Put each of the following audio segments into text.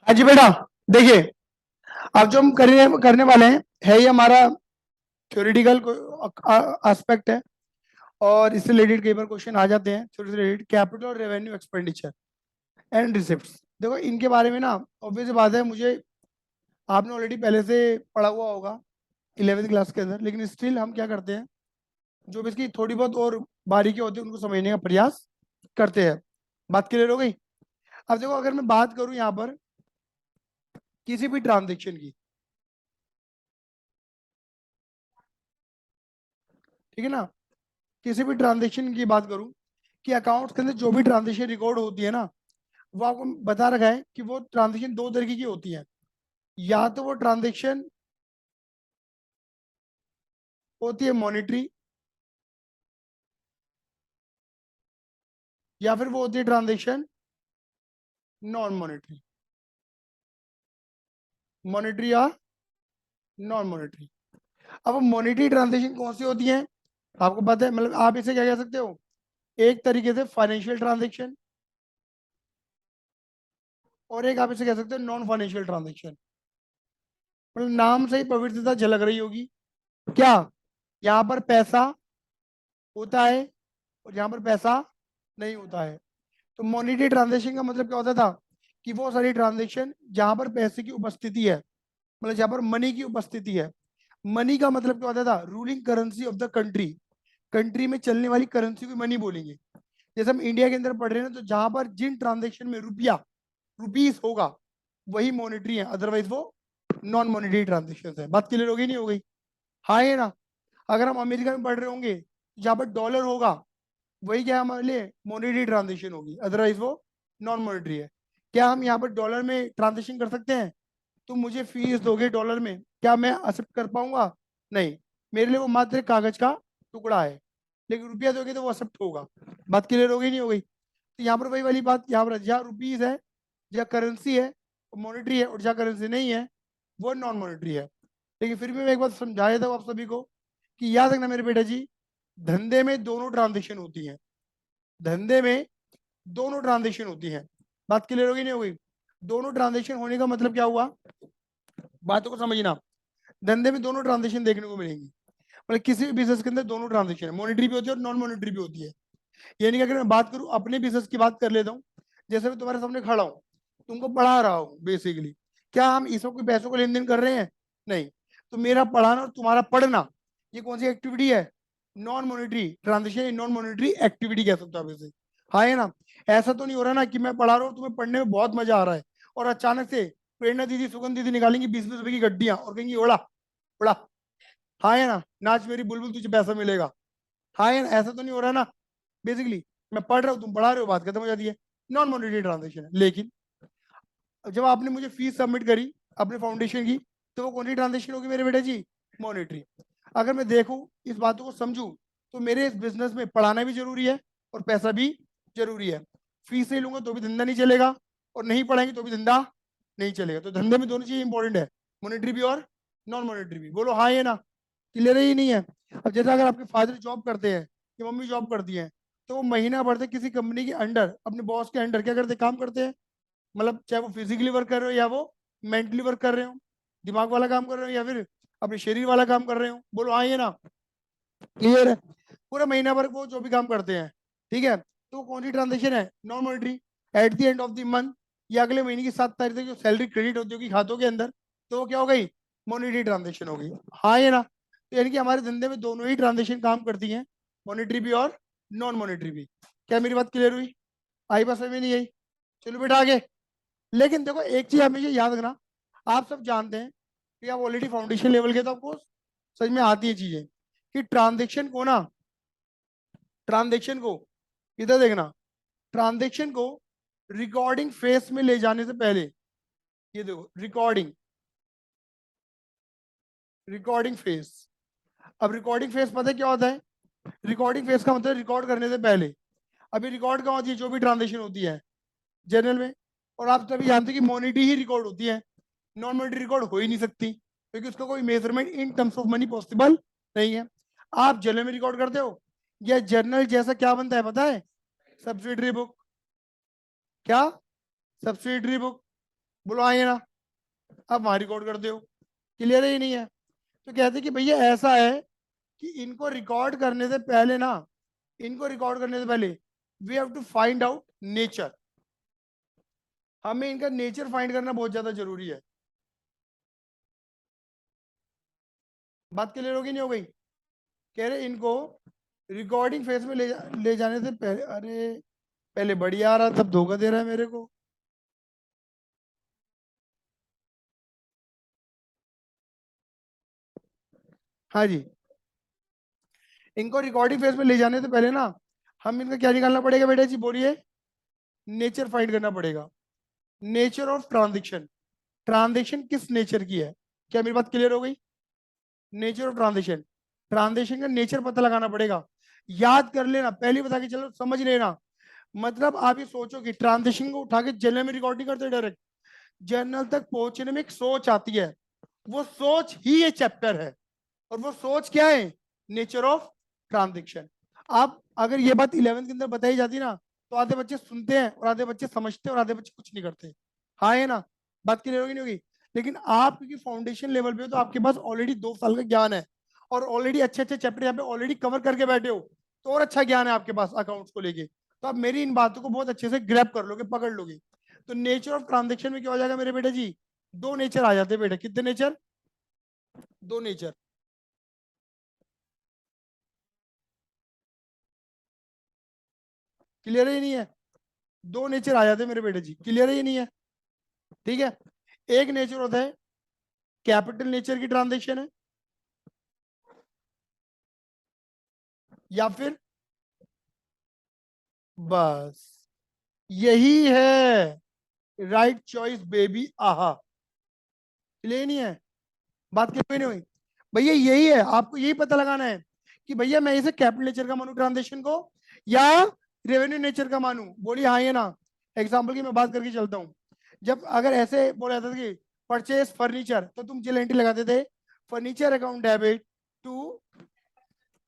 हाँ जी बेटा। देखिए, अब जो हम करने करने वाले हैं है ये हमारा थ्योरेटिकल एस्पेक्ट है। और इससे रिलेटेड कई बार क्वेश्चन आ जाते हैं थ्योरी से रिलेटेड, कैपिटल और रेवेन्यू एक्सपेंडिचर एंड रिसिप्ट्स। देखो इनके बारे में ना ऑब्वियस बात है, मुझे आपने ऑलरेडी पहले से पढ़ा हुआ होगा 11वीं क्लास के अंदर, लेकिन स्टिल हम क्या करते हैं, जो भी इसकी थोड़ी बहुत और बारीकी होती है उनको समझने का प्रयास करते हैं। बात क्लियर हो गई? अब देखो, अगर मैं बात करूं यहाँ पर किसी भी ट्रांजेक्शन की, ठीक है ना, किसी भी ट्रांजेक्शन की बात करूं कि अकाउंट्स के अंदर जो भी ट्रांजेक्शन रिकॉर्ड होती है ना, वो आपको बता रखा है कि वो ट्रांजेक्शन दो तरीके की होती है। या तो वो ट्रांजेक्शन होती है मॉनिटरी, या फिर वो होती है ट्रांजेक्शन नॉन मॉनिटरी। मॉनिटरी या नॉन मॉनिटरी। अब मॉनिटरी ट्रांजेक्शन कौन सी होती है आपको पता है? मतलब आप इसे क्या कह सकते हो, एक तरीके से फाइनेंशियल ट्रांजेक्शन, और एक आप इसे कह सकते हो नॉन फाइनेंशियल ट्रांजेक्शन। मतलब नाम से ही पवित्रता झलक रही होगी क्या, यहाँ पर पैसा होता है और यहाँ पर पैसा नहीं होता है। तो मॉनिटरी ट्रांजेक्शन का मतलब क्या होता था कि वो सारी ट्रांजेक्शन जहां पर पैसे की उपस्थिति है, मतलब जहां पर मनी की उपस्थिति है। मनी का मतलब क्या होता था, ruling currency of the country, country में चलने वाली करेंसी को मनी बोलेंगे। जैसे हम इंडिया के अंदर पढ़ रहे हैं ना, तो जहां पर जिन ट्रांजेक्शन में रुपया रुपीस होगा वही मॉनिटरी है, अदरवाइज वो नॉन मॉनिटरी ट्रांजेक्शन है। बात क्लियर हो गई नहीं हो गई? हाँ है ना? अगर हम अमेरिका में पढ़ रहे होंगे, जहां पर डॉलर होगा वही क्या हमारे लिए मॉनिटरी ट्रांजेक्शन होगी, अदरवाइज वो नॉन मॉनिटरी है। क्या हम यहाँ पर डॉलर में ट्रांजेक्शन कर सकते हैं? तुम मुझे फीस दोगे डॉलर में, क्या मैं एक्सेप्ट कर पाऊंगा? नहीं, मेरे लिए वो मात्र एक कागज का टुकड़ा है। लेकिन रुपया दोगे तो वो एक्सेप्ट होगा। बात क्लियर हो गई नहीं हो गई? तो यहाँ पर वही वाली बात, यहाँ पर जहाँ रुपीज है, जहाँ करेंसी है वो मॉनिटरी है, और जहाँ करेंसी नहीं है वो नॉन मॉनिटरी है। लेकिन फिर भी मैं एक बात समझाया था आप सभी को कि याद रखना मेरे बेटा जी, धंधे में दोनों ट्रांजेक्शन होती हैं। धंधे में दोनों ट्रांजेक्शन होती हैं। बात क्लियर होगी नहीं होगी? दोनों ट्रांजेक्शन होने का मतलब क्या हुआ, बातों को समझना। धंधे में दोनों ट्रांजेक्शन देखने को मिलेंगी। मतलब किसी भी बिजनेस के अंदर दोनों ट्रांजेक्शन है, मॉनिटरी भी होती है और नॉन मॉनिटरी भी होती है। यानी कि अगर मैं बात करूं अपने बिजनेस की बात कर लेता हूँ, जैसे मैं तुम्हारे सामने खड़ा हूँ, तुमको पढ़ा रहा हूँ बेसिकली, क्या हम इसमें कोई पैसों को लेन देन कर रहे हैं? नहीं। तो मेरा पढ़ाना और तुम्हारा पढ़ना, ये कौन सी एक्टिविटी है? Non monetary transaction, non monetary activity कह सकते हो आप इसे। हाँ है ना? ऐसा तो नहीं हो रहा ना कि मैं पढ़ा रहा हूँ, तुम्हें पढ़ने में बहुत मजा आ रहा है, और अचानक से प्रेरणा दीदी सुगंध दीदी निकालेंगी 20-20 रुपए की गड्डियां और कहेंगी ओड़ा ओड़ा, हाँ है ना, नाच मेरी बुलबुल तुझे पैसा मिलेगा। हाँ है ना? ऐसा तो नहीं हो रहा ना? बेसिकली मैं पढ़ रहा हूँ, तुम पढ़ा रहे हो, बात खत्म हो जाती है। नॉन मॉनिटरी ट्रांजेक्शन है। लेकिन जब आपने मुझे फीस सबमिट करी अपने फाउंडेशन की, तो वो कौन सी ट्रांजेक्शन होगी मेरे बेटे जी? मॉनिटरी। अगर मैं देखूं, इस बातों को समझूं, तो मेरे इस बिजनेस में पढ़ाना भी जरूरी है और पैसा भी जरूरी है। फीस नहीं लूंगा तो भी धंधा नहीं चलेगा, और नहीं पढ़ाएंगे तो भी धंधा नहीं चलेगा। तो धंधे में दोनों चीजें इंपॉर्टेंट है, मॉनिटरी भी और नॉन मॉनिटरी भी। बोलो हाँ, ये ना क्लियर ही नहीं है? अब जैसे अगर आपके फादर जॉब करते हैं कि मम्मी जॉब करती है, तो वो महीना भर से किसी कंपनी के अंडर अपने बॉस के अंडर क्या करते, काम करते हैं। मतलब चाहे वो फिजिकली वर्क कर रहे हो या वो मेंटली वर्क कर रहे हो, दिमाग वाला काम कर रहे हो या फिर अपने शरीर वाला काम कर रहे हो। बोलो हाँ, ये ना क्लियर है? पूरा महीना भर वो जो भी काम करते हैं, ठीक है, तो वो कौन सी ट्रांजेक्शन है? Non monetary. At the end of the month या अगले महीने की 7 तारीख तक जो सैलरी क्रेडिट होती होगी खातों के अंदर, तो वो क्या हो गई? मॉनिटरी ट्रांजेक्शन हो गई। हाँ ये ना? तो यानी कि हमारे धंधे में दोनों ही ट्रांजेक्शन काम करती हैं, मॉनिटरी भी और नॉन मॉनिटरी भी। क्या मेरी बात क्लियर हुई? आई बात समझ में नहीं आई? चलो बेटा आगे। लेकिन देखो एक चीज हमेशा याद रखना, आप सब जानते हैं कि आप ऑलरेडी फाउंडेशन लेवल के, तो आपको समझ में आती है चीजें कि ट्रांजेक्शन को ना, ट्रांजेक्शन को इधर देखना, ट्रांजेक्शन को रिकॉर्डिंग फेस में ले जाने से पहले, ये देखो रिकॉर्डिंग, रिकॉर्डिंग फेस। अब रिकॉर्डिंग फेस पता है क्या होता है? रिकॉर्डिंग फेस का मतलब रिकॉर्ड करने से पहले। अभी रिकॉर्ड कहाँ होती है? जो भी ट्रांजेक्शन होती है जनरल में। और आप सभी जानते हैं कि मॉनिटरी ही रिकॉर्ड होती है, नॉन मॉनिटरी रिकॉर्ड हो ही नहीं सकती, क्योंकि उसका कोई measurement in terms of money possible नहीं है। आप जर्नल में रिकॉर्ड करते हो, या जर्नल जैसा क्या बनता है पता है? Subsidiary book. क्या? Subsidiary book. बोलो आए ना। अब वहां रिकॉर्ड कर दो। क्लियर है ही नहीं है? तो कहते कि भैया ऐसा है कि इनको रिकॉर्ड करने से पहले ना, इनको रिकॉर्ड करने से पहले we have to find out nature. हमें इनका नेचर फाइंड करना बहुत ज्यादा जरूरी है। बात क्लियर होगी नहीं हो गई? कह रहे इनको रिकॉर्डिंग फेज में ले जाने से पहले, अरे पहले बढ़िया आ रहा तब धोखा दे रहा है मेरे को। हाँ जी, इनको रिकॉर्डिंग फेज में ले जाने से पहले ना हम इनका क्या निकालना पड़ेगा बेटा जी, बोलिए। नेचर फाइंड करना पड़ेगा। Nature of transaction. ट्रांजेक्शन किस नेचर की है? क्या मेरी बात क्लियर हो गई? नेचर ऑफ ट्रांजेक्शन, ट्रांजेक्शन का नेचर पता लगाना पड़ेगा। याद कर लेना, पहले बता के चलो, समझ लेना। मतलब आप ये सोचो कि ट्रांजेक्शन को उठा के जनरल में रिकॉर्ड नहीं करते डायरेक्ट। जर्नल तक पहुंचने में एक सोच आती है, वो सोच ही ये चैप्टर है। और वो सोच क्या है? Nature of transaction. आप अगर ये बात 11th के अंदर बताई जाती ना, तो आधे बच्चे सुनते हैं और आधे बच्चे समझते हैं और आधे बच्चे कुछ नहीं करते। हाँ है ना? बात क्लियर होगी नहीं होगी? लेकिन आप क्योंकि फाउंडेशन लेवल पे हो, तो आपके पास ऑलरेडी 2 साल का ज्ञान है और ऑलरेडी अच्छे अच्छे चैप्टर यहाँ पे ऑलरेडी कवर करके बैठे हो, तो और अच्छा ज्ञान है आपके पास अकाउंट्स को लेके। तो आप मेरी इन बातों को बहुत अच्छे से ग्रैब कर लोगे, पकड़ लोगे। तो नेचर ऑफ ट्रांजेक्शन में क्या हो जाएगा मेरे बेटे जी? 2 नेचर आ जाते हैं बेटे। कितने नेचर? 2 नेचर। क्लियर है ही नहीं है? 2 नेचर आ जाते हैं मेरे बेटे जी। क्लियर है ही नहीं है? ठीक है। एक नेचर होता है कैपिटल नेचर की ट्रांजेक्शन है, या फिर बस यही है, राइट चॉइस बेबी, आहा। क्लियर नहीं है? बात क्लियर नहीं हुई? भैया यही है, आपको यही पता लगाना है कि भैया मैं इसे कैपिटल नेचर का मानू ट्रांजेक्शन को, या रेवेन्यू नेचर का मानू। बोलिए हाँ या ना। एग्जाम्पल की मैं बात करके चलता हूँ। जब अगर ऐसे बोला जाता था कि परचेज फर्नीचर, तो तुम चिल एंट्री लगाते थे, furniture account debit to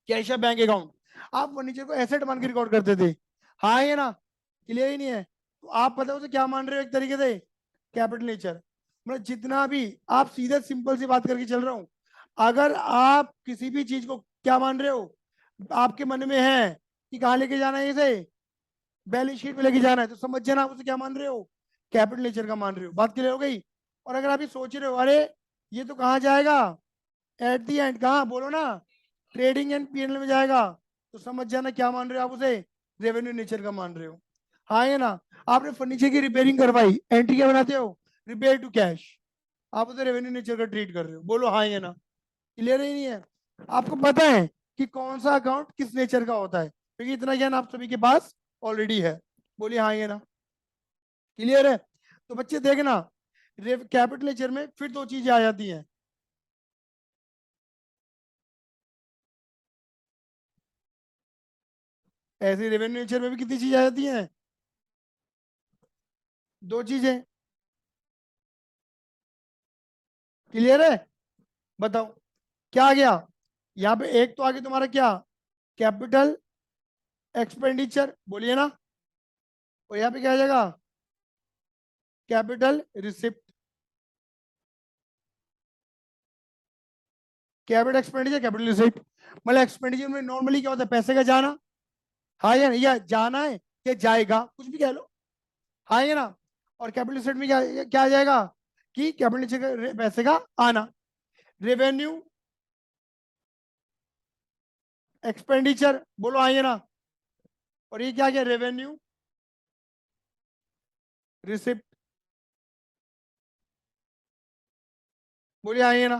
cash bank account. आप फर्नीचर को एसेट मान के रिकॉर्ड करते थे। हाँ या ना? क्लियर ही नहीं है? तो आप पता है उसे क्या मान रहे हो एक तरीके से? Capital nature. मतलब जितना भी आप सीधे सिंपल सी बात करके चल रहा हूं, अगर आप किसी भी चीज को क्या मान रहे हो, आपके मन में है कि कहाँ लेके जाना है इसे, बैलेंस शीट में लेके जाना है, तो समझ जाना आप उसे क्या मान रहे हो? कैपिटल नेचर का मान रहे हो। बात क्लियर हो गई? और अगर आप ये सोच रहे हो अरे ये तो कहाँ जाएगा, एट दी एंड कहाँ, बोलो ना, ट्रेडिंग एंड पीएनएल में जाएगा, तो समझ जाना क्या मान रहे हो आप उसे? रेवेन्यू नेचर का मान रहे हो। हाँ है ना? आपने फर्नीचर की रिपेयरिंग करवाई, एंट्री क्या बनाते हो? Repair to cash. आप उसे रेवेन्यू नेचर का ट्रीट कर रहे हो। बोलो हाँ है ना? क्लियर ही नहीं है? आपको पता है कि कौन सा अकाउंट किस नेचर का होता है, क्योंकि इतना ज्ञान आप सभी के पास ऑलरेडी है। बोलिए हाँ है ना? क्लियर है? तो बच्चे देखना, कैपिटल नेचर में फिर 2 चीजें आ जाती हैं। ऐसे रेवेन्यू नेचर में भी कितनी चीजें आ जाती हैं? 2 चीजें। क्लियर है? बताओ क्या आ गया? यहाँ पे एक तो आगे तुम्हारा क्या, कैपिटल एक्सपेंडिचर, बोलिए ना। और यहाँ पे क्या आ जाएगा? Capital receipt. Capital expenditure, capital receipt. मतलब एक्सपेंडिचर में नॉर्मली क्या होता है? पैसे का जाना। हाँ या नहीं? या जाना है या जाएगा, कुछ भी कह लो। हाँ या ना? और कैपिटल रिसिप्ट में क्या क्या आ जाएगा? कि कैपिटल पैसे का आना। रेवेन्यू एक्सपेंडिचर, बोलो हाँ या ना? और ये क्या क्या? रेवेन्यू रिसिप्ट, बोलिए हाँ या ना?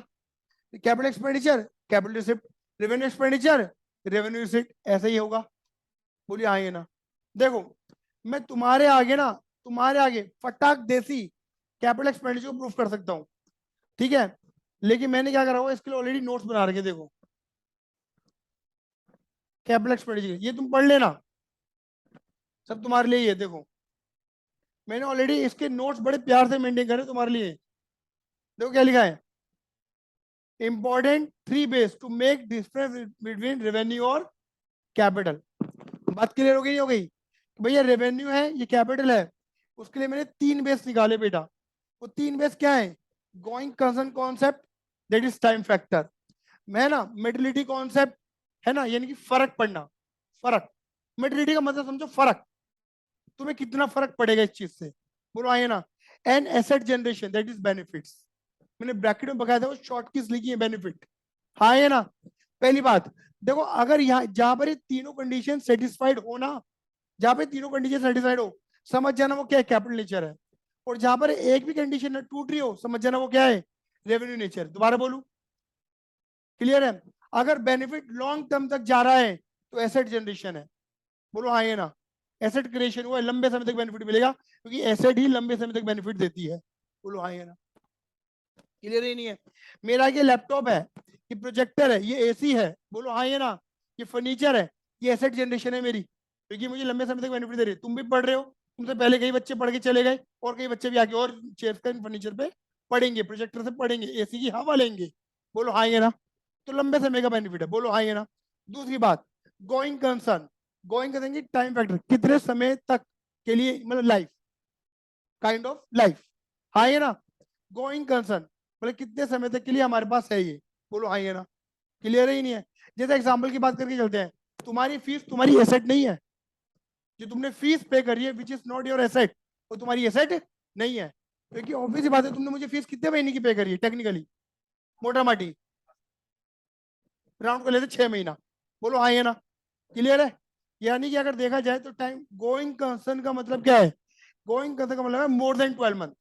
Capital expenditure, capital receipt, revenue expenditure, revenue receipt, ऐसा ही होगा। बोलिए हाँ या ना? देखो, मैं तुम्हारे आगे फटाक देसी कैपिटल एक्सपेंडिचर को प्रूफ कर सकता हूँ, ठीक है? लेकिन मैंने क्या करा हुआ, इसके लिए ऑलरेडी नोट्स बना रखे, देखो। कैपिटल एक्सपेंडिचर ये तुम पढ़ लेना, सब तुम्हारे लिए ही है, देखो। मैंने ऑलरेडी इसके नोट्स बड़े प्यार से मेंटेन करे तुम्हारे लिए। देखो क्या लिखा है, important 3 base to make difference between revenue और कैपिटल। बात क्लियर हो गई नहीं हो गई? भैया रेवेन्यू है, ये कैपिटल है, उसके लिए मैंने 3 बेस निकाले बेटा। वो 3 बेस क्या है? Going concern concept, that is time factor, मैं ना मेडिलिटी कॉन्सेप्ट है ना, यानी कि फर्क पड़ना, फर्क, मेडिलिटी का मतलब समझो फर्क, तुम्हें कितना फर्क पड़ेगा इस चीज से, बोलो आइए ना। An asset generation, that is benefits, मैंने ब्रैकेट में बकाया था वो शॉर्ट कीज लिखी है बेनिफिट, हाँ है ना। पहली बात देखो, अगर यहाँ जहां पर ये तीनों कंडीशन सेटिस्फाइड हो ना, जहां पे तीनों कंडीशन सेटिस्फाइड हो, समझ जाना वो क्या है, कैपिटल नेचर है। और जहां पर एक भी कंडीशन टूट रही हो, समझ जाना वो क्या है, रेवेन्यू नेचर। दोबारा बोलू, क्लियर है? अगर बेनिफिट लॉन्ग टर्म तक जा रहा है तो एसेट जनरेशन है, बोलो हाँ ये ना। एसेट क्रिएशन हुआ है, लंबे समय तक बेनिफिट मिलेगा, क्योंकि एसेट ही लंबे समय तक बेनिफिट देती है, बोलो हाँ ये ना। क्लियर ही नहीं है? मेरा ये लैपटॉप है, ये प्रोजेक्टर है, ये एसी है, बोलो हाँ ये ना। ये फर्नीचर है, ये एसेट जनरेशन है मेरी, क्योंकि मुझे लंबे समय तक बेनिफिट दे रही है। तुम भी पढ़ रहे हो, तुमसे पहले कई बच्चे पढ़ के चले गए, और कई बच्चे भी आगे और चेयर पे फर्नीचर पे पढ़ेंगे, प्रोजेक्टर से पढ़ेंगे, एसी की हवा लेंगे, बोलो हाँ ये ना। तो लंबे समय का बेनिफिट है, बोलो हाँ ये ना। दूसरी बात, गोइंग कंसर्न, गोइंग करेंगे टाइम फैक्टर, कितने समय तक के लिए, मतलब लाइफ, काइंड ऑफ लाइफ, हाँ ये ना। गोइंग कंसर्न मतलब कितने समय तक के लिए हमारे पास है ये, बोलो हाँ ये ना। क्लियर ही नहीं है? जैसे एग्जाम्पल की बात करके चलते हैं, तुम्हारी फीस तुम्हारी एसेट नहीं है, जो तुमने फीस पे करी है which is not your asset, वो तुम्हारी एसेट नहीं है, क्योंकि ऑब्वियस बात है, तुमने मुझे फीस कितने महीने की पे करी है टेक्निकली, मोटा माटी राउंड को लेते 6 महीना, बोलो हाँ ये ना। क्लियर है? यानी कि अगर देखा जाए तो टाइम गोइंग कंसर्न का मतलब क्या है, गोइंग कंसर्न का मतलब है मोर देन 12 मंथ,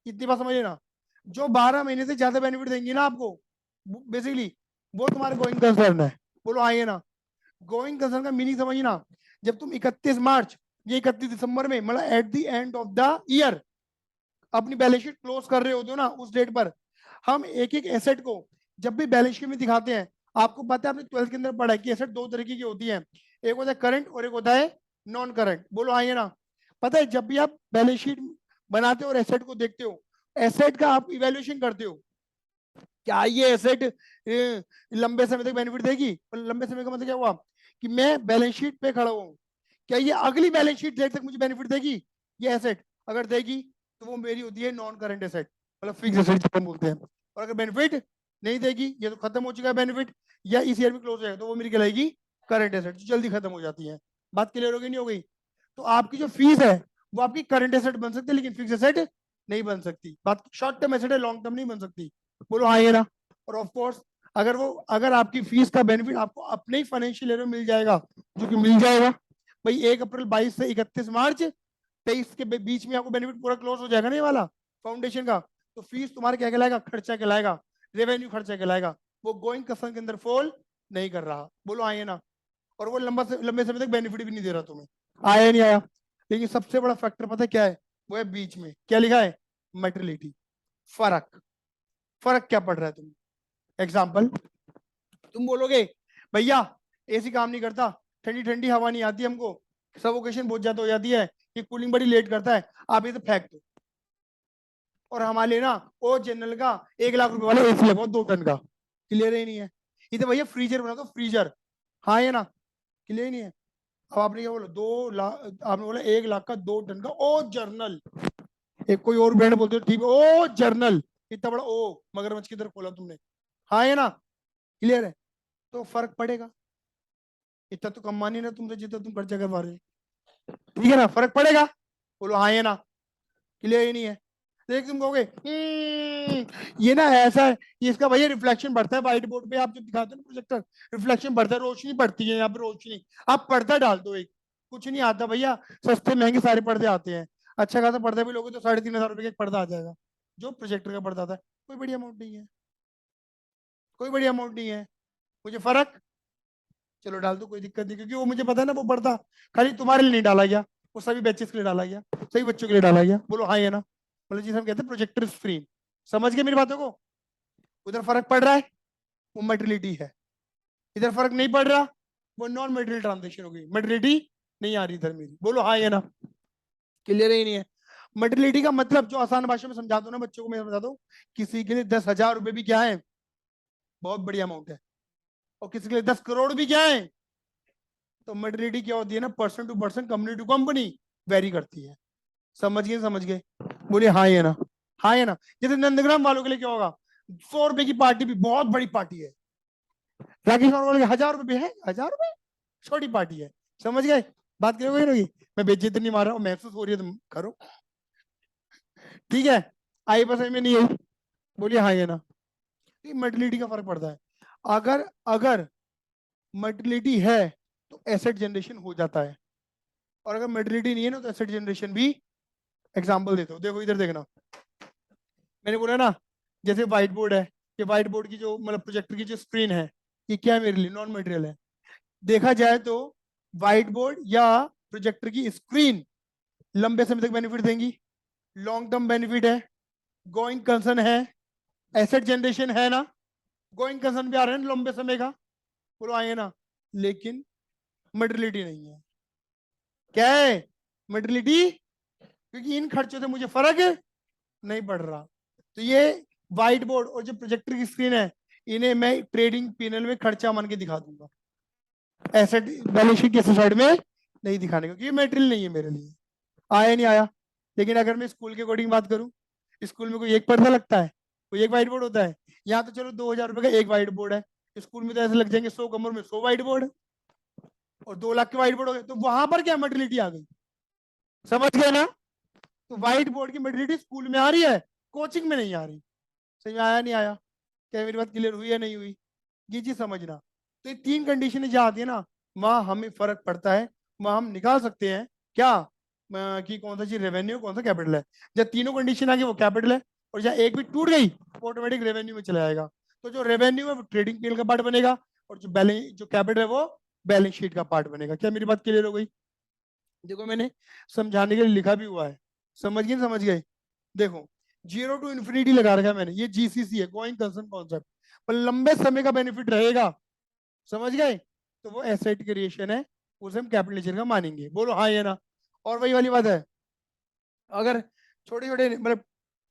इतनी बात समझिए ना। जो 12 महीने से ज्यादा बेनिफिट देंगी ना आपको, बेसिकली वो तुम्हारे गोइंग कंसर्न है, बोलो हाँ ये ना। गोइंग कंसर्न का मीनिंग समझिए ना, जब तुम 31 मार्च या 31 दिसंबर में, मतलब at the end of the year, अपनी बैलेंस शीट क्लोज कर रहे होते हो ना, उस डेट पर हम एक एक एसेट को जब भी बैलेंस शीट में दिखाते हैं, आपको पता है, आपने 12th के अंदर पढ़ा है कि एसेट दो तरीके की होती है, एक होता है करंट और एक होता है नॉन करंट, बोलो हाँ ये ना। पता है, जब भी आप बैलेंस शीट बनाते हो और एसेट को देखते हो, एसेट का आप इवेल्युएशन करते हो, क्या ये एसेट लंबे समय तक बेनिफिट देगी, और लंबे समय का मतलब क्या हुआ, कि मैं बैलेंस शीट पे खड़ा हूँ, क्या ये अगली बैलेंस शीट डेट तक मुझे बेनिफिट देगी, ये एसेट अगर देगी तो वो मेरी होती है नॉन करंट एसेट, मतलब फिक्स एसेट जिसे बोलते हैं। और अगर बेनिफिट नहीं देगी, ये तो खत्म हो चुका है बेनिफिट, या इस ईयर में क्लोज हो जाएगा, तो वो मेरी कहलाएगी करंट एसेट, जो जल्दी खत्म हो जाती है। बात क्लियर हो गई नहीं हो गई? तो आपकी जो फीस है वो आपकी करंट एसेट बन सकती है, लेकिन फिक्स एसेट नहीं बन सकती। बात शॉर्ट टर्म एसेट है, लॉन्ग टर्म नहीं बन सकती, बोलो हाँ ये ना। और ऑफ कोर्स, अगर आपकी फीस का बेनिफिट आपको अपने ही फाइनेंशियल ईयर में मिल जाएगा, जो कि मिल जाएगा भाई 1 अप्रैल 22 से 31 मार्च 23 के बीच में, आपको बेनिफिट पूरा क्लोज हो जाएगा ना ये वाला फाउंडेशन का, तो फीस तुम्हारा क्या कहलाएगा, खर्चा कहलाएगा, रेवेन्यू खर्चा कहलाएगा, वो गोइंग कंसर्न के अंदर फॉल नहीं कर रहा, बोलो आइए ना। और वो लंबे समय तक बेनिफिट भी नहीं दे रहा तुम्हें, आया नहीं आया? लेकिन सबसे बड़ा फैक्टर पता है क्या है, वो है बीच में क्या लिखा है, मेटरलिटी, फर्क। फर्क क्या पड़ रहा है तुम्हें? एग्जाम्पल, तुम बोलोगे भैया एसी काम नहीं करता, ठंडी ठंडी हवा नहीं आती हमको, सफोकेशन बहुत ज्यादा हो जाती है, ये कूलिंग बड़ी लेट करता है, आप इसे फेंक दो, और हमारे लिए ना ओ जनरल का 1 लाख रुपए वाला एसी लगाओ 2 टन का। क्लियर ही नहीं है? इधर भैया फ्रीजर बना दो, फ्रीजर, हाँ है ना। क्लियर ही नहीं है? अब आपने क्या बोला, 2 लाख, आपने बोला 1 लाख का 2 टन का ओ जर्नल, एक कोई और ब्रांड बोलते हो ठीक है, ओ जर्नल, इतना बड़ा ओ मगरमच्छ की तरह खोला तुमने, हाँ है ना। क्लियर है? तो फर्क पड़ेगा, इतना तो कमा नहीं ना तुमसे जितना तुम खर्चा करवा रहे हो, ठीक है ना, फर्क पड़ेगा, बोलो हाँ है ना। क्लियर ही नहीं है? लेकिन तुम कहोगे ये ना ऐसा है, ये इसका भैया रिफ्लेक्शन बढ़ता है व्हाइट बोर्ड पे, आप जो दिखाते हो ना प्रोजेक्टर, रिफ्लेक्शन बढ़ता है, रोशनी बढ़ती है यहाँ पे, रोशनी, आप पर्दा डाल दो एक, कुछ नहीं आता भैया, सस्ते महंगे सारे पर्दे आते हैं, अच्छा खासा पर्दा भी लोगे तो 3,500 रुपए का एक पर्दा आ जाएगा, जो प्रोजेक्टर का पर्दा आता है, कोई बड़ी अमाउंट नहीं है, कोई बड़ी अमाउंट नहीं है, मुझे फर्क, चलो डाल दो कोई दिक्कत नहीं, क्योंकि वो मुझे पता है ना, वो पर्दा खाली तुम्हारे लिए नहीं डाला गया, वो सभी बैचेस के लिए डाला गया, सभी बच्चों के लिए डाला गया, बोलो हाँ ये ना। मतलब जिसे हम कहते हैं प्रोजेक्टर स्क्रीन, समझ गए मेरी बातों को? उधर फर्क पड़ रहा है, वो मेटेरियलिटी है, इधर फर्क नहीं पड़ रहा, वो नॉन मेटेरियल ट्रांजेक्शन हो गई, मेटेरियलिटी नहीं आ रही इधर मेरी, बोलो हाँ ये ना। क्लियर ही नहीं है? मेटेरियलिटी का मतलब जो आसान भाषा में समझा दो ना बच्चों को, मैं समझा दो, किसी के लिए 10,000 रुपए भी क्या है, बहुत बड़ी अमाउंट है, और किसी के लिए 10 करोड़ भी क्या है। तो मेटेरियलिटी क्या होती है ना, person to person, company to company vary करती है, समझ गए समझ गए? बोलिए हाँ ये ना, हाँ ये ना। जैसे नंदग्राम वालों के लिए क्या होगा, 100 रुपए की पार्टी भी बहुत बड़ी पार्टी है। राकेश वालों के लिए 1000 रुपए है, 1000 रुपए छोटी पार्टी है। समझ गए बात करोगे नहीं? मैं बेइज्जती नहीं मार रहा हूँ, महसूस हो रही है तुम करो, ठीक है। आई बस में नहीं है, बोलिए हाँ ये ना। मर्टिलिटी का फर्क पड़ता है। अगर अगर मर्टिलिटी है तो एसेट जनरेशन हो जाता है, और अगर मर्टिलिटी नहीं है ना तो एसेट जनरेशन भी। एग्जाम्पल देता हूँ, देखो इधर देखना। मैंने बोला ना, जैसे व्हाइट बोर्ड है, ये व्हाइट बोर्ड की जो मतलब प्रोजेक्टर की जो स्क्रीन है, ये क्या है मेरे लिए, नॉन मटेरियल है। देखा जाए तो व्हाइट बोर्ड या प्रोजेक्टर की स्क्रीन लंबे समय तक बेनिफिट देंगी, लॉन्ग टर्म बेनिफिट है, गोइंग कंसर्न है, एसेट जनरेशन है ना, गोइंग कंसर्न भी आ रहे हैं लंबे समय का, बोलो आए ना। लेकिन मटेरियलिटी नहीं है। क्या है मटेरियलिटी? क्योंकि इन खर्चों से मुझे फर्क नहीं पड़ रहा। तो ये व्हाइट बोर्ड और जो प्रोजेक्टर की स्क्रीन है, इन्हें मैं ट्रेडिंग पैनल में खर्चा मान के दिखा दूंगा, एसेट बैलेंस शीट के साइड में नहीं दिखाने का, क्योंकि ये मेटेरियल नहीं है मेरे लिए। आया नहीं आया? लेकिन अगर मैं स्कूल के अकॉर्डिंग बात करूं, स्कूल में कोई एक पर्दा लगता है, कोई एक व्हाइट बोर्ड होता है। यहाँ तो चलो 2000 रुपए का एक व्हाइट बोर्ड है, स्कूल में तो ऐसे लग जाएंगे 100 कमरों में 100 व्हाइट बोर्ड, और 2 लाख के व्हाइट बोर्ड हो गए, तो वहां पर क्या मटेरियलिटी आ गई? समझ गए ना? तो व्हाइट बोर्ड की मटेरियलिटी स्कूल में आ रही है, कोचिंग में नहीं आ रही। समझ में आया नहीं आया? क्या मेरी बात क्लियर हुई या नहीं हुई? ये चीज समझना। तो ये 3 कंडीशन जहाँ आती है ना, वहां हमें फर्क पड़ता है, वहां हम निकाल सकते हैं क्या, कि कौन सा चीज रेवेन्यू कौन सा कैपिटल है। जब तीनों कंडीशन आ गई वो कैपिटल है, और जहाँ एक भी टूट गई ऑटोमेटिक रेवेन्यू में चला जाएगा। तो जो रेवेन्यू है वो ट्रेडिंग पीएल का पार्ट बनेगा, और जो बैलेंस जो कैपिटल है वो बैलेंस शीट का पार्ट बनेगा। क्या मेरी बात क्लियर हो गई? देखो मैंने समझाने के लिए लिखा भी हुआ है, समझ गए समझ गए? देखो, जीरो टू इन्फिनिटी लगा रखा है मैंने, ये जीसीसी है, गोइंग कंसर्न कॉन्सेप्ट, पर लंबे समय का बेनिफिट रहेगा। समझ गए? तो वो एसेट क्रिएशन है, उसे हम कैपिटल नेचर का मानेंगे। बोलो हाँ या ना? और वही वाली बात है, अगर छोटे छोटे मतलब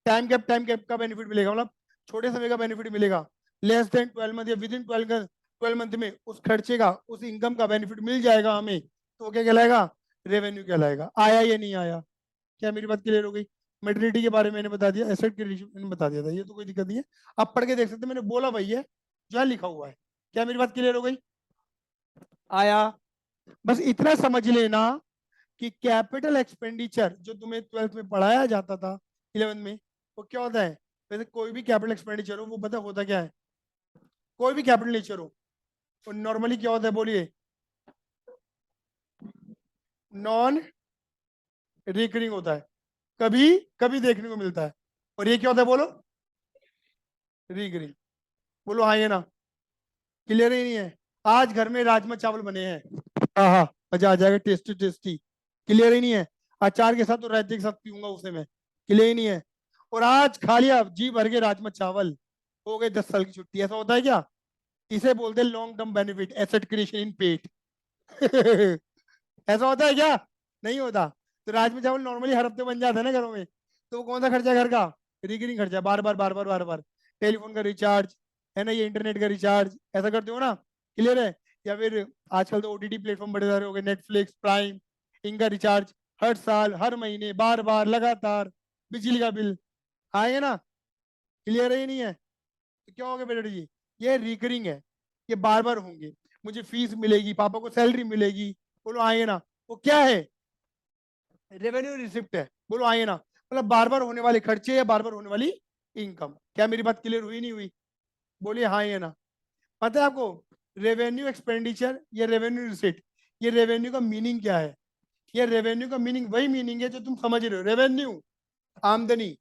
टाइम कैप का बेनिफिट मिलेगा, मतलब छोटे समय का बेनिफिट मिलेगा, लेस देन 12 मंथ या विद इन 12 मंथ में उस खर्चे का उस इनकम का बेनिफिट मिल जाएगा हमें, तो वो क्या कहलाएगा? रेवेन्यू कहलाएगा। आया या नहीं आया? क्या मेरी बात क्लियर हो गई? मेटर्निटी के बारे में मैंने बता दिया, एसेट के मैंने बता दिया था, ये तो कोई दिक्कत नहीं है, आप पढ़ के देख सकते हैं, मैंने बोला वही है जो लिखा हुआ है। क्या मेरी बात क्लियर हो गई? आया? बस इतना समझ लेना कि कैपिटल एक्सपेंडिचर जो तुम्हें 12th में पढ़ाया जाता था, 11th में, वो क्या होता है? वैसे कोई भी कैपिटल एक्सपेंडिचर हो वो पता होता क्या है, कोई भी कैपिटल नेचर हो, वो नॉर्मली क्या होता है बोलिए? नॉन रिकरिंग होता है, कभी कभी देखने को मिलता है। और ये क्या होता है बोलो? रिकरिंग। बोलो हाँ ये ना? क्लियर ही नहीं है? आज घर में राजमा चावल बने हैं, हाँ हाँ, मजा आ जाएगा, टेस्टी टेस्टी। क्लियर ही नहीं है? अचार के साथ तो रायते के साथ पीऊंगा उसे मैं। क्लियर ही नहीं है? और आज खा लिया जी भर के राजमा चावल, हो गए 10 साल की छुट्टी। ऐसा होता है क्या? इसे बोलते हैं long term benefit, asset creation इन पेट। ऐसा होता है क्या? नहीं होता। तो राजमा चावल नॉर्मली हर हफ्ते बन जाता है ना घरों में, तो वो कौन सा खर्चा है घर का? रिकरिंग खर्चा, बार बार बार बार बार बार। टेलीफोन का रिचार्ज है ना, ये इंटरनेट का रिचार्ज, ऐसा करते हो ना? क्लियर है? या फिर आजकल तो ओटीटी प्लेटफॉर्म बड़े सारे हो गए, नेटफ्लिक्स, प्राइम, इनका रिचार्ज हर साल हर महीने बार बार लगातार। बिजली का बिल आएगा ना? क्लियर है? नहीं है? तो क्या होगा बेटा जी, ये रिकरिंग है, ये बार बार होंगे। मुझे फीस मिलेगी, पापा को सैलरी मिलेगी, बोलो आए ना? वो क्या है? रेवेन्यू रिसिप्ट है। बोलो आए ना? मतलब बार बार होने वाले खर्चे या बार बार होने वाली इनकम। क्या मेरी बात क्लियर हुई नहीं हुई? बोलिए हाँ या ना? पता है आपको रेवेन्यू एक्सपेंडिचर या रेवेन्यू रिसिप्ट, ये रेवेन्यू का मीनिंग क्या है? ये रेवेन्यू का मीनिंग वही मीनिंग है जो तुम समझ रहे हो, रेवेन्यू, आमदनी।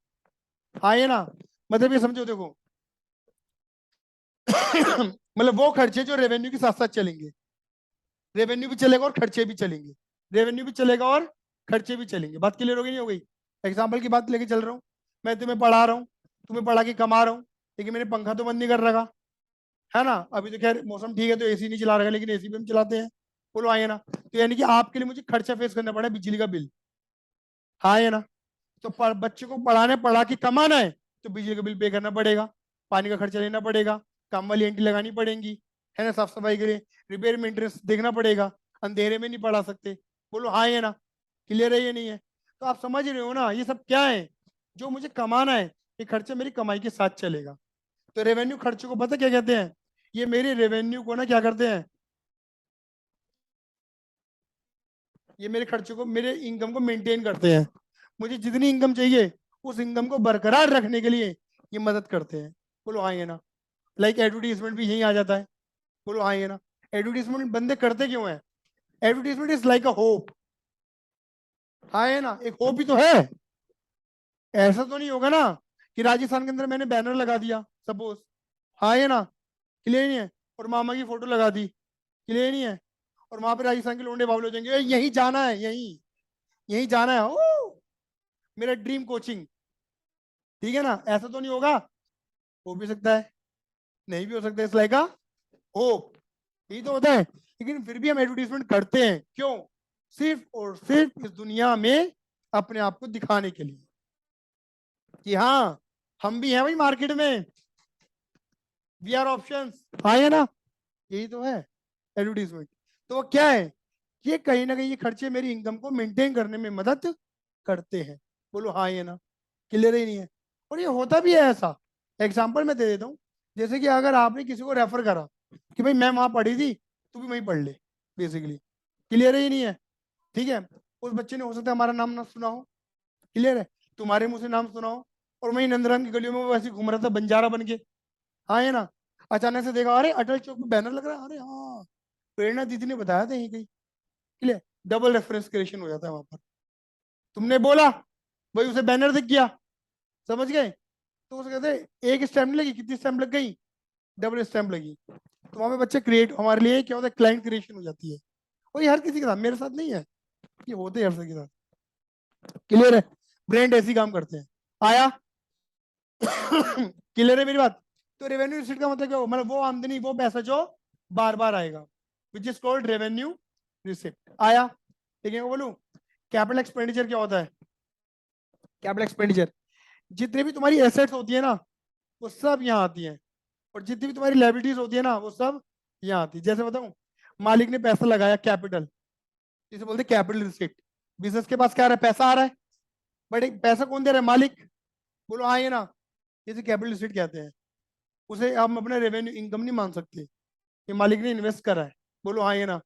हाँ या ना? मतलब ये समझो, देखो, मतलब वो खर्चे जो रेवेन्यू के साथ साथ चलेंगे, रेवेन्यू भी चलेगा और खर्चे भी चलेंगे, रेवेन्यू भी चलेगा और खर्चे भी चलेंगे। बात क्लियर हो गई नहीं हो गई? एग्जाम्पल की बात लेके चल रहा हूँ, मैं तुम्हें पढ़ा रहा हूँ, तुम्हें पढ़ा के कमा रहा हूँ, लेकिन मैंने पंखा तो बंद नहीं कर रखा, है ना? अभी तो खैर मौसम ठीक है तो एसी नहीं चला रखा, लेकिन एसी भी हम चलाते हैं। बोलो आए ना? तो यानी कि आपके लिए मुझे खर्चा फेस करना पड़ा है, बिजली का बिल। हाँ है ना? तो बच्चे को पढ़ाने पढ़ा के कमाना है, तो बिजली का बिल पे करना पड़ेगा, पानी का खर्चा लेना पड़ेगा, काम वाली एंटी लगानी पड़ेगी, है ना, साफ सफाई के लिए, रिपेयर मेंटेनेंस देखना पड़ेगा, अंधेरे में नहीं पढ़ा सकते। बोलो हाँ है ना? क्लियर है ये नहीं है? तो आप समझ रहे हो ना ये सब क्या है? जो मुझे कमाना है ये खर्चा मेरी कमाई के साथ चलेगा। तो रेवेन्यू खर्चे को पता क्या कहते हैं? ये मेरे रेवेन्यू को ना क्या करते हैं, ये मेरे खर्चे को, मेरे इनकम को मेंटेन करते हैं। मुझे जितनी इनकम चाहिए उस इनकम को बरकरार रखने के लिए ये मदद करते हैं। बोलो हाँ ये ना। लाइक एडवर्टीजमेंट भी यही आ जाता है। बोलो हाँ ये ना। एडवर्टीजमेंट बंदे करते क्यों है? Advertisement is like a hope. हाँ ये ना, एक होप ही तो है। ऐसा तो नहीं होगा ना कि राजस्थान के अंदर मैंने बैनर लगा दिया सपोज, हाँ ये ना, क्लियर नहीं है, और मामा की फोटो लगा दी, क्लियर नहीं है, और वहां पे राजस्थान के लोंडे बाबले हो जाएंगे, "ए, यहीं जाना है, यहीं यहीं जाना है, ओ मेरा ड्रीम कोचिंग"। ठीक है ना, ऐसा तो नहीं होगा। हो भी सकता है, नहीं भी हो सकता है, इस लाइक का होप, यही तो होता है। लेकिन फिर भी हम एडवर्टीजमेंट करते हैं, क्यों? सिर्फ और सिर्फ इस दुनिया में अपने आप को दिखाने के लिए कि हाँ हम भी हैं भाई मार्केट में, वी आर ऑप्शंस, हाँ है ना, यही तो है एडवर्टीजमेंट। तो वो क्या है? ये कहीं ना कहीं ये खर्चे मेरी इनकम को मेंटेन करने में मदद करते हैं। बोलो हाँ ये ना, क्लियर ही नहीं है। और ये होता भी है ऐसा। एग्जाम्पल मैं दे देता हूँ। जैसे कि अगर आपने किसी को रेफर करा कि भाई मैं वहां पढ़ी थी, तू भी वहीं पढ़ ले, बेसिकली क्लियर ही नहीं है। ठीक है, उस बच्चे ने हो सकता है हमारा नाम ना सुना हो, क्लियर है, तुम्हारे मुंह से नाम सुना हो, और वहीं नंदराम की गलियों में वो ऐसे घूम रहा था बंजारा बन के, हाँ है ना, अचानक से देखा अरे अटल चौक में बैनर लग रहा है, अरे हाँ प्रेरणा दीदी ने बताया था यहीं कहीं, क्लियर, डबल रेफरेंस क्रिएशन हो जाता है वहां पर। तुमने बोला, भाई उसे बैनर दिख गया, समझ गए, तो उसे कहते एक स्टैम्प नहीं लगी, कितनी स्टैम्प लग गई? डबल स्टैम्प लगी। तो वहां पे बच्चे क्रिएट, हमारे लिए क्या होता है, क्लाइंट क्रिएशन हो जाती है। और ये हर किसी के साथ, मेरे साथ नहीं है, ये होते हैं हर किसी के साथ, क्लियर है। ब्रांड ऐसे ही काम करते हैं। आया? क्लियर है मेरी बात? तो रेवेन्यू रिसीट का मतलब क्या हो, मतलब वो आमदनी, वो पैसा जो बार बार आएगा, विच इज कॉल्ड रेवेन्यू रिसिप्ट। आया? ठीक है, बोलूं कैपिटल एक्सपेंडिचर क्या होता है? कैपिटल एक्सपेंडिचर, जितनी भी तुम्हारी एसेट्स होती है ना वो सब यहाँ आती है, और जितनी भी तुम्हारी लाइबिलिटीज होती है ना वो सब यहाँ आती है। जैसे बताऊं, मालिक ने पैसा लगाया कैपिटल, जिसे बोलते हैं कैपिटल रिसिप्ट। बिजनेस के पास क्या आ रहा है, पैसा आ रहा है, बट एक पैसा कौन दे रहा है, मालिक। बोलो हाँ ये ना, इसे कैपिटल रिसिप्ट कहते हैं। उसे हम अपना रेवेन्यू इनकम नहीं मान सकते, ये मालिक ने इन्वेस्ट करा है। बोलो हाँ ये ना,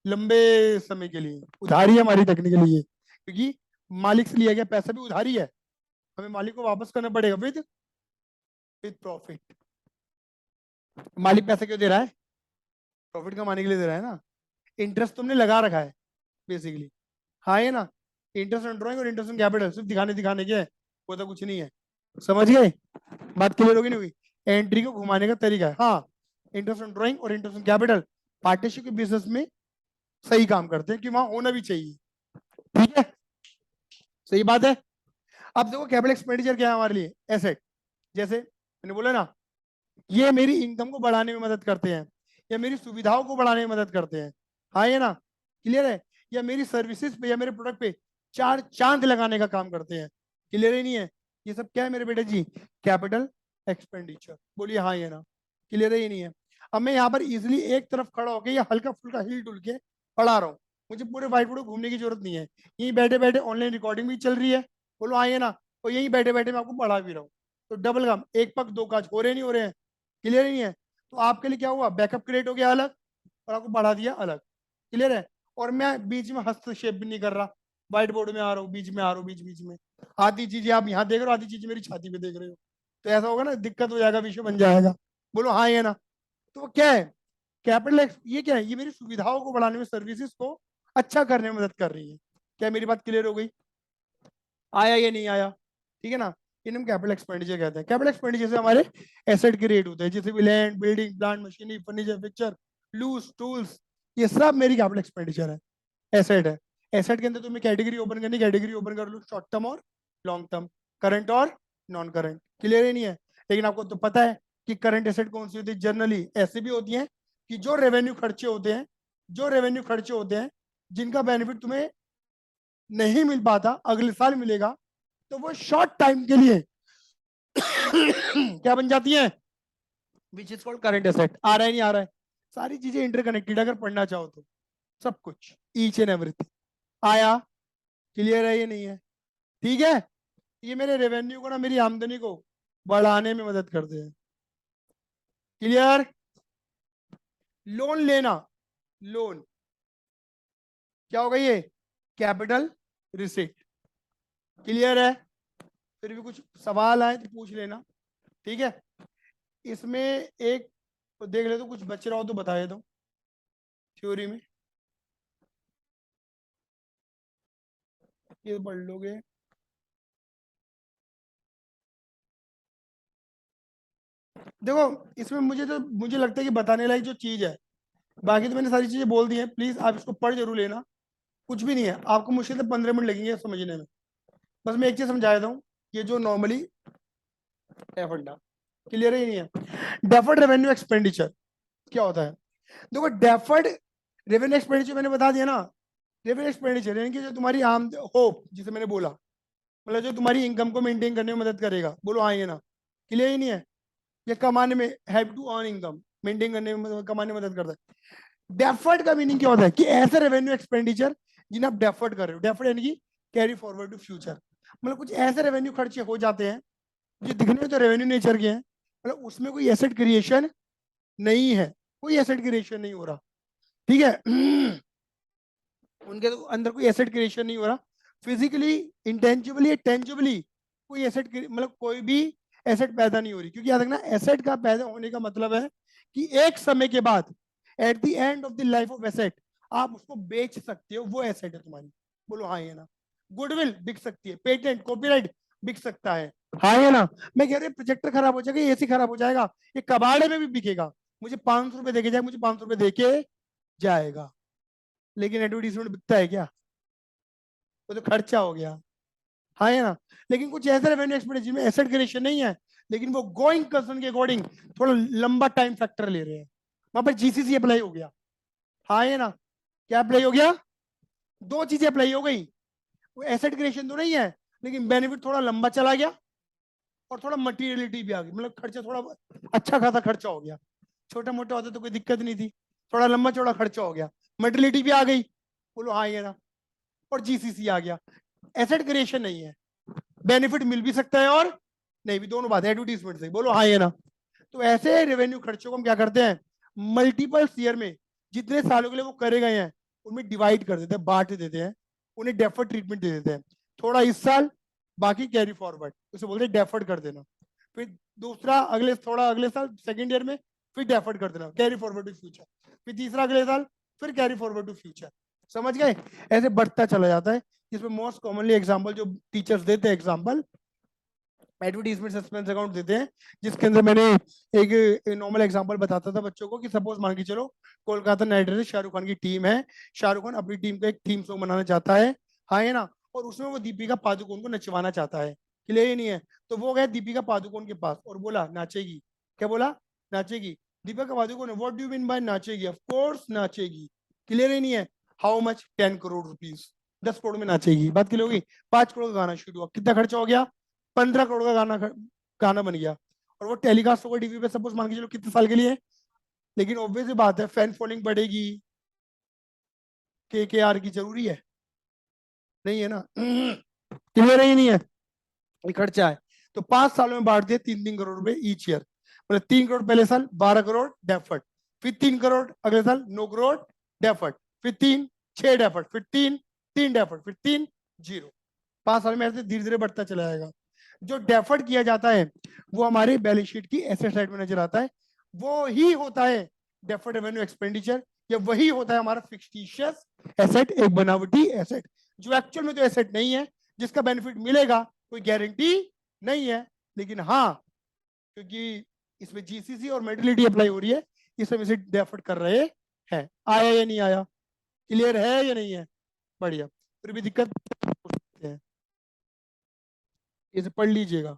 लंबे समय के लिए उधारी है हमारी टेक्निकली ये, क्योंकि मालिक से लिया गया पैसा भी उधारी है, हमें मालिक को वापस करना पड़ेगा विद विद प्रॉफिट। मालिक पैसा क्यों दे रहा है? प्रॉफिट कमाने के लिए दे रहा है ना। इंटरेस्ट तुमने लगा रखा है बेसिकली, हाँ ये ना, इंटरेस्ट ऑन ड्राइंग और इंटरेस्ट ऑन कैपिटल सिर्फ दिखाने दिखाने के है, वो तो कुछ नहीं है। समझ गए? बात क्लियर होगी नहीं हुई? एंट्री को घुमाने का तरीका है, हाँ। इंटरेस्ट ऑन ड्राइंग और इंटरेस्ट ऑन कैपिटल पार्टनरशिप के बिजनेस में सही काम करते हैं, कि वहां होना भी चाहिए। ठीक है, सही बात है। अब देखो कैपिटल एक्सपेंडिचर क्या है हमारे लिए, एसेट। जैसे मैंने बोला ना, ये मेरी इनकम को बढ़ाने में मदद करते हैं, या मेरी सुविधाओं को बढ़ाने में मदद करते हैं, हाँ ये ना, क्लियर है, या मेरी सर्विसेज पे या मेरे प्रोडक्ट पे चार चांद लगाने का काम करते हैं, क्लियर ही नहीं है? ये सब क्या है मेरे बेटे जी? Capital expenditure. बोलिए हाँ ये ना, क्लियर ही नहीं है? अब मैं यहाँ पर इजिली एक तरफ खड़ा होकर या हल्का फुल्का हिल डुल के पढ़ा रहा हूँ, मुझे पूरे व्हाइट बोर्ड घूमने की जरूरत नहीं है, यहीं बैठे बैठे ऑनलाइन रिकॉर्डिंग भी चल रही है, बोलो हाँ ये ना, और यहीं बैठे बैठे मैं आपको पढ़ा भी रहा हूँ। तो डबल काम, एक पग दो काज, हो रहे नहीं हो रहे हैं? क्लियर नहीं है? तो आपके लिए क्या हुआ, बैकअप क्रिएट हो गया अलग, और आपको बढ़ा दिया अलग, क्लियर है? और मैं बीच में हस्तक्षेप भी नहीं कर रहा, व्हाइट बोर्ड में आ रहा हूँ, बीच में आ रहा हूँ, बीच बीच में आधी चीजें आप यहाँ देख रहे हो, आधी चीजें मेरी छाती पे देख रहे हो, तो ऐसा होगा ना, दिक्कत हो जाएगा, विषय बन जाएगा। बोलो हाँ ये ना। तो वो क्या है, कैपिटल ये क्या है, ये मेरी सुविधाओं को बढ़ाने में, सर्विसेज को अच्छा करने में मदद कर रही है। क्या मेरी बात क्लियर हो गई? आया या नहीं आया? ठीक है ना, इन हम कैपिटल एक्सपेंडिचर कहते हैं। कैपिटल एक्सपेंडिचर से हमारे एसेट के रेट होते हैं, जैसे भी land, building, plant, machinery, furniture, fixture, loose tools, ये सब मेरी कैपिटल एक्सपेंडिचर है, एसेट है। एसेट के अंदर तुम्हें कैटेगरी ओपन करनी, कैटेगरी ओपन कर लो, शॉर्ट टर्म और लॉन्ग टर्म, करंट और नॉन करंट, क्लियर ही नहीं है? लेकिन आपको तो पता है कि करंट एसेट कौन सी होती है, जनरली ऐसी भी होती है कि जो रेवेन्यू खर्चे होते हैं, जो रेवेन्यू खर्चे होते हैं जिनका बेनिफिट तुम्हें नहीं मिल पाता, अगले साल मिलेगा, तो वो शॉर्ट टाइम के लिए क्या बन जाती है, which is called current asset. आ रहा है नहीं आ रहा है? सारी चीजें इंटरकनेक्टेड, अगर पढ़ना चाहो तो सब कुछ, ईच एंड एवरीथिंग। आया? क्लियर है ये नहीं है? ठीक है, ये मेरे रेवेन्यू को ना, मेरी आमदनी को बढ़ाने में मदद करते हैं। क्लियर? लोन लेना, लोन क्या होगा ये? Capital receipt. क्लियर है? फिर भी कुछ सवाल आए तो पूछ लेना, ठीक है। इसमें एक देख ले, तो कुछ बच रहा हो तो बता देता हूँ थ्योरी में, ये पढ़ लोगे। देखो इसमें मुझे लगता है कि बताने लायक जो चीज है, बाकी तो मैंने सारी चीजें बोल दी हैं, प्लीज आप इसको पढ़ जरूर लेना। कुछ भी नहीं है, आपको मुश्किल से 15 मिनट लगेंगे समझने में। बस मैं एक चीज समझा देता हूँ, ये जो नॉर्मली है फंडा, क्लियर ही नहीं है। डेफर्ड रेवेन्यू एक्सपेंडिचर क्या होता है? देखो डेफर्ड रेवेन्यू एक्सपेंडिचर मैंने बता दिया ना। रेवेन्यू एक्सपेंडिचर यानी कि जो तुम्हारी आम होप, जिसे मैंने बोला, मतलब जो तुम्हारी इनकम को मेंटेन करने में मदद करेगा, बोलो हाँ ये ना। क्लियर ही नहीं है? ये कमाने में, have to earn income, maintain करने में, कमाने में मदद करता है। डेफर्ड का मीनिंग क्या होता है? कि ऐसे रेवेन्यू एक्सपेंडिचर जिन्हें आप डेफर्ड कर रहे हो। डेफर्ड यानी कि कैरी फॉरवर्ड टू फ्यूचर, मतलब कुछ ऐसे रेवेन्यू खर्चे हो जाते हैं जो दिखने में तो रेवेन्यू नेचर के हैं, मतलब उसमें कोई एसेट क्रिएशन नहीं है, कोई एसेट क्रिएशन नहीं हो रहा, ठीक है। उनके तो अंदर कोई एसेट क्रिएशन नहीं हो रहा, फिजिकली, इंटेंजिबली, टेंजिबली कोई एसेट, मतलब कोई भी एसेट पैदा नहीं हो रही। क्योंकि याद रखना, एसेट का पैदा होने का मतलब है कि एक समय के बाद, at the end of the life of asset, आप उसको बेच सकते हो, वो एसेट है तुम्हारी। बोलो हाँ है ना? गुडविल बिक सकती है, पेटेंट, कॉपीराइट बिक सकता है, हाँ है ना? मैं कह रही हूँ प्रोजेक्टर खराब हो जाएगा, एसी खराब हो जाएगा, ये कबाड़े में भी बिकेगा, मुझे 500 रुपए देके जाए, मुझे 500 रुपए देके जाएगा। लेकिन एडवर्टीजमेंट बिकता है क्या? वो तो खर्चा हो गया, हाँ है ना? लेकिन कुछ ऐसे रेवेन्यू एक्सपेंडिचर जिनमें एसेट क्रिएशन नहीं है, लेकिन वो गोइंग कंसर्न के अकॉर्डिंग थोड़ा लंबा टाइम फैक्टर ले रहे हैं, वहां पर जीसीसी अप्लाई हो गया, हाँ है ना? क्या अप्लाई हो गया? दो चीजें अप्लाई हो गई, वो एसेट क्रिएशन तो नहीं है, लेकिन बेनिफिट थोड़ा लंबा चला गया, और थोड़ा मटीरियलिटी भी आ गई, मतलब खर्चा थोड़ा अच्छा खासा खर्चा हो गया। छोटा मोटा होता तो कोई दिक्कत नहीं थी, थोड़ा लंबा चौड़ा खर्चा हो गया, मटीरियलिटी भी आ गई, बोलो हाँ है ना? और जीसीसी आ गया। एसेट क्रिएशन नहीं है, बेनिफिट मिल भी सकता है और नहीं भी, दोनों बात है, एडवर्टीजमेंट से, बोलो हाँ है ना? तो ऐसे रेवेन्यू खर्चों को हम क्या करते हैं, मल्टीपल ईयर में, जितने सालों के लिए वो करे गए हैं, उनमें डिवाइड कर देते हैं, बांट देते हैं, उन्हें डेफर्ड ट्रीटमेंट दे देते हैं। थोड़ा इस साल, बाकी कैरी फॉरवर्ड, उसे बोलते हैं डेफर्ड कर देना। फिर दूसरा अगले, थोड़ा अगले साल सेकेंड ईयर में, फिर डेफर्ड कर देना, कैरी फॉरवर्ड टू फ्यूचर। फिर तीसरा अगले साल, फिर कैरी फॉरवर्ड टू फ्यूचर। समझ गए? ऐसे बढ़ता चला जाता है। इसमें मोस्ट कॉमनली एग्जाम्पल जो टीचर्स देते हैं, एग्जाम्पल एडवर्टीजमेंट सस्पेंस अकाउंट देते हैं, जिसके अंदर मैंने एक नॉर्मल एग्जांपल बताता था बच्चों को, कि सपोज मान के चलो कोलकाता नाइट राइडर्स शाहरुख खान की टीम है, शाहरुख खान अपनी टीम का एक थीम सॉन्ग बनाना चाहता है, हाँ है ना? और उसमें वो दीपिका पादुकोण को नचवाना चाहता है, क्लियर ही नहीं है? तो वो गया दीपिका पादुकोण के पास और बोला नाचेगी, क्या बोला? नाचेगी। Deepika Padukone, what do you mean by नाचेगी? ऑफ कोर्स नाचेगी, क्लियर ही नहीं है? How much? 10 crore rupees, 10 crore में नाचेगी, बात क्लियर होगी? 5 करोड़ का गाना शूट हुआ, कितना खर्चा हो गया? 15 करोड़ का गाना बन गया। और वो टेलीकास्ट होगा टीवी पे, सपोज मान के चलो कितने साल के लिए? लेकिन ऑब्वियस बात है, फैन फॉलोइंग बढ़ेगी, के आर की जरूरी है? नहीं है ना? क्लियर ही नहीं है? ये खर्चा है। तो 5 सालों में बांट दिए 3-3 करोड़ रुपए ईच ईयर, मतलब 3 करोड़ पहले साल, 12 करोड़ डेफर्ट, फिर 3 करोड़ अगले साल, 9 करोड़ डेफर्ट, फिर 6 डेफर्ट, फिर 3 डेफर्ट, फिर 0। 5 साल में ऐसे धीरे धीरे बढ़ता चला जाएगा। जो डेफर्ड किया जाता है वो हमारे बैलेंस शीट की एसेट साइड में नजर आता है, वो ही होता है डेफर्ड रेवेन्यू एक्सपेंडिचर, या वही होता है हमारा फिक्सटिशियस एसेट, एक बनावटी एसेट, जो एक्चुअल में तो एसेट नहीं है, जिसका बेनिफिट मिलेगा कोई गारंटी नहीं है। लेकिन हाँ, क्योंकि इसमें जीसीसी और मेडिलिटी अप्लाई हो रही है, इसमें इसे डेफर्ड कर रहे हैं। आया या नहीं आया? क्लियर है या नहीं है? बढ़िया। फिर भी दिक्कत हो सकती है, इसे पढ़ लीजिएगा।